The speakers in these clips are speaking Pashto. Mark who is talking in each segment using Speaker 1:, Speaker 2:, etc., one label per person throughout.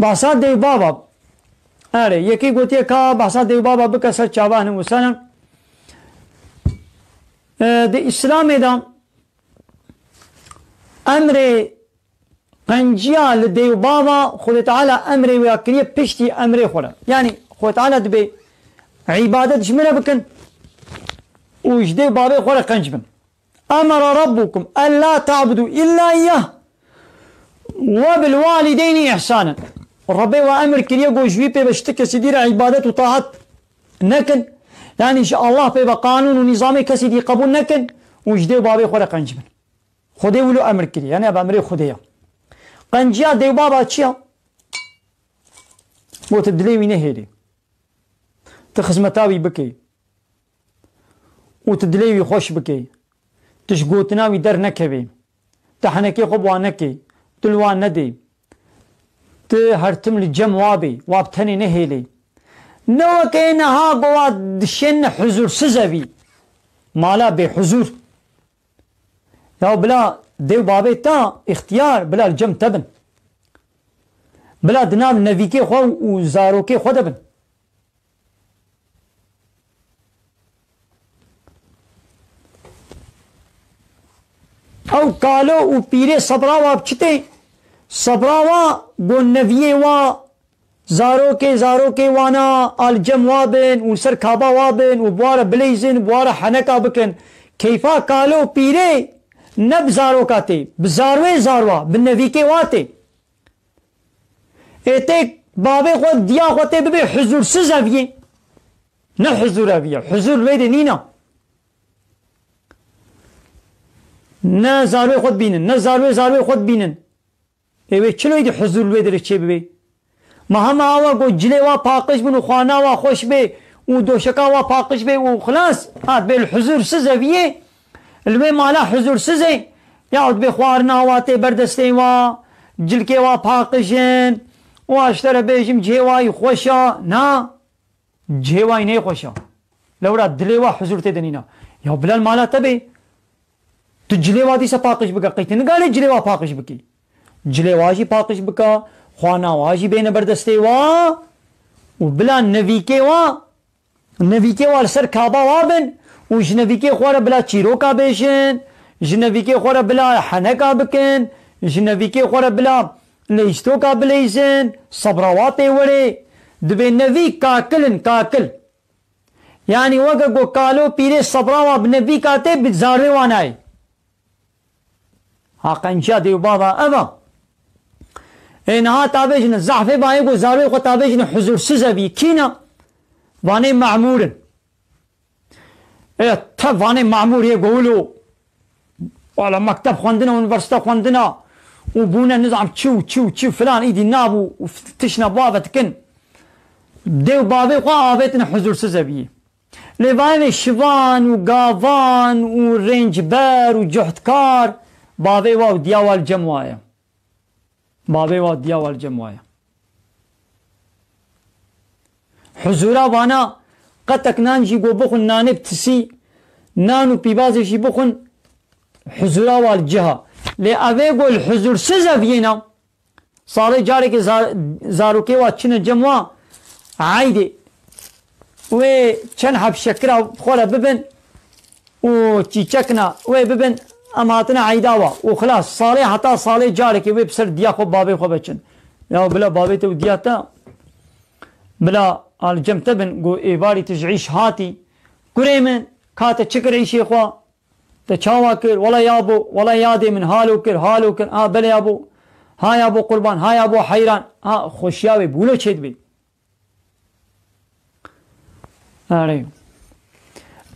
Speaker 1: باسا دیو بابا اره یکی گوتی که باسا دیو بابا بکه سر چاوان وسنه د اسلام دا امر قنجیا لدیو بابا خود تعالی امر ویاکریه پشتی امر خوره یعنی خود تعالی دبی عبادت جمله بکن وجدي بابي خوره قنج بن امر ربكم الا تعبدوا الا اياه وبالوالدين احسانا ربي وامر كريه جوجوي بي بشتك سيدير عبادت وطاعت نكن يعني ان شاء الله بي قانون ونظام كسيدي قبول نكن وجدي بابي خوره قنج بن خدي ولو امر كريه يعني بامري خديا قنجيا دي بابا تشيا وتدلي وين هيدي تخزمتاوي بكي وتدليوي خوش بكي تشقوتناوي در نكبي تحنكي خبوا نكي تلوان ندي تهرتم الجم وابي وابتني نهيلي نو كينها قوا دشن حزور سزبي مالا بحزور يا بلا ديو بابي تا اختيار بلا الجم تبن بلا دنام نبيكي خو وزاروكي خو دبن او قالو و پیره صبراوا بچته صبراوا گو نویه وا زارو که وانا الجم وابن و سر کابا وابن و بوار بلیزن بوار حنکا بکن کیفا قالو پیره نب زارو کاته بزاروه زاروا بنوی که واته ایته بابه خود دیا خودته ببه حضور سز اویه نه حضور اویه حضور ویده نینا نه زاروی خود بینن نه زاروی خود بینن ایوه چلوی دی حضور ویدره چه ببی ما همه آوا گو جله وا پاقش بن و خانه وا خوش بی و دوشکا وا پاقش بی و خلاص هات بی الحضور سزه ویه الوی مالا حضور سزه یعود بی خوارنا واته بردسته وا جلکه وا پاقشن و اشتر بیشم جهوای خوشا نه جهوای نه خوشا لورا دلی وا حضور تدنینا یا بلال مالا تبی تو جلوادی سے پاکش بکا قیتی نگالی جلوا پاکش بکی جلواشی پاکش بکا خوانا واشی بین بردسته وا و بلا نویکه وا سر کابا وابن و جنویکه خواره بلا چیرو کا بیشن جنویکه خواره بلا حنکا بکن جنویکه خواره بلا لیستو کا بلیزن صبراواته وره دبی نوی کاکلن کاکل یعنی وگا گو کالو پیره صبراوا بنوی کاته بزاره وانای ها قنجا دیو بابا اما اینها تابجن زعفه باید گو زاروی خو تابجن حضور سزوی کینا وانه معمورن تب وانه معمور یه گولو والا مکتب خوندنا و انورستا خوندنا و بونا نظام چو فلان ایدی نابو و تشنا بابا تکن دیو بابی خو آبتن حضور سزوی لیوان شوان و گاوان و رنجبر و جهدکار بابي واو دياوال جموايا بابي واو دياوال جموايا حزورا وانا قتك نانجي قو بخن نانب تسي نانو بيبازي شي بخن حزورا والجهة لأوي قو الحزور سزا بينا صالي جاري كي زاروكي واتشن جموا عايدي و چن حب شكرا خولا ببن و چيچكنا و ببن اماتنا عيداوا وخلاص صالح حتى صالح جارك وي بسر ديا خو بابي خو بچن يا بلا بابي تو دياتا بلا الجمت بن قو ايباري تجعيش هاتي كريمن كاتا چكري شيخوا تشاوا كر ولا يابو ولا يادي من حالو كر بلا يابو ها يابو قربان ها يابو حيران ها خوشياوي بولو چيد بي اري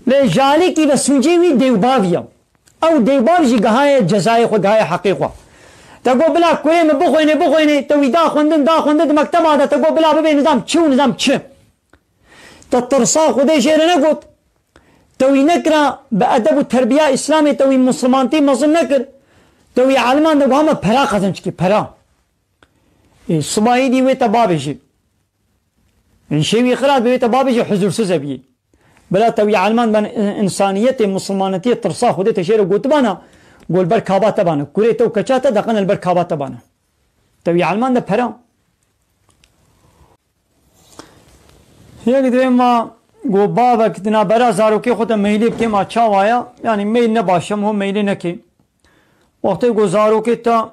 Speaker 1: لي جالي کی بسنجي وي دیوباويا او دیوباب جی گهای جزای خو گهای حقیقه تگو بلا کویم بخوینه توی دا خوندن مکتب آده تگو بلا ببین نظام چه تترسا خوده شیر نگود توی نکره به ادب و تربیه اسلامی توی مسلمانتی مظن نکر توی علمان دگو همه پرا قزم چکی پرا صباحی دیوی تبابشی این شوی خراد بیوی تبابشی حضور سزبیه بلا توی علمان بن انسانیت مسلمانیت ترسا خوده تشیر گوت بانا گول بر کابا تبانا کوری تو کچاتا دقن البر کابا تبانا توی علمان ده پرا یک دوی ما گو بابا کتنا برا زاروکی خود میلی بکیم اچھا وایا یعنی میل نباشم هم میلی نکی وقتی گو زاروکی تا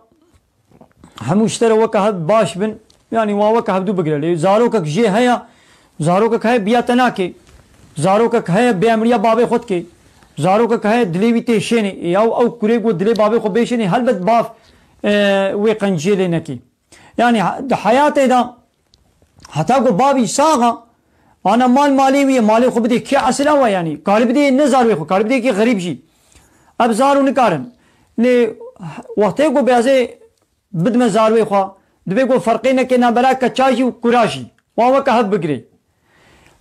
Speaker 1: هموشتر وکه هب باش بن یعنی واوکه هب دو بگرلی زاروکه جه هیا زاروکه هیا بیا تناکی زاروکه هیا بیامریا بابی خود کی زاروکه هیا دلیوی تیشینی یا او کری گو دلی بابی خود بیشینی هلبت باف وی قنجیلی نکی یعنی حیات دا حتی گو بابی ساغا انا مال مالی وی مالی خو بدی کی اصلا و یعنی قالب دی نزار وی خو قالب دی کی غریب جی اب زارو نکارن نے وقتی گو بیازه بد میں زار وی خو دبی گو فرقی نہ کہ نہ برا کچاجی کوراشی وا وک حد بگری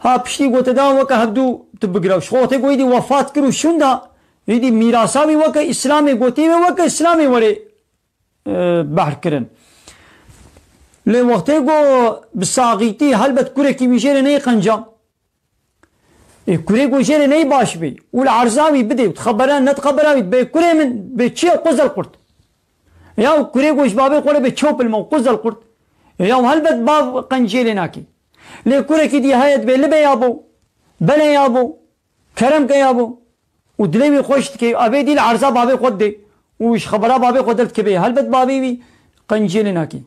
Speaker 1: ها پشتی گو تدا وک حدو تبگرا شوته گو دی وفات کرو شوندا دی میراثا وی وک اسلامی گوتی وک اسلامی وڑے بحر کرن لی وقتی گو بساقیتی حلبت کره کی میشه نه قنجا کره گو جره نه باش بی ول عرضاوی بدی خبران نت خبراوی به کره من به چی قزل قرت یا کره گوش بابی قوله به چوب المو قزل قرت یا حلبت باب قنجیل ناکی لی کره کی دی هایت به لبه یابو بله یابو کرم که یابو و دلیوی خوشت که اوی دیل عرضا بابی خود دی وش خبرا بابی خودت که به حلبت بابی وی قنجیل ناکی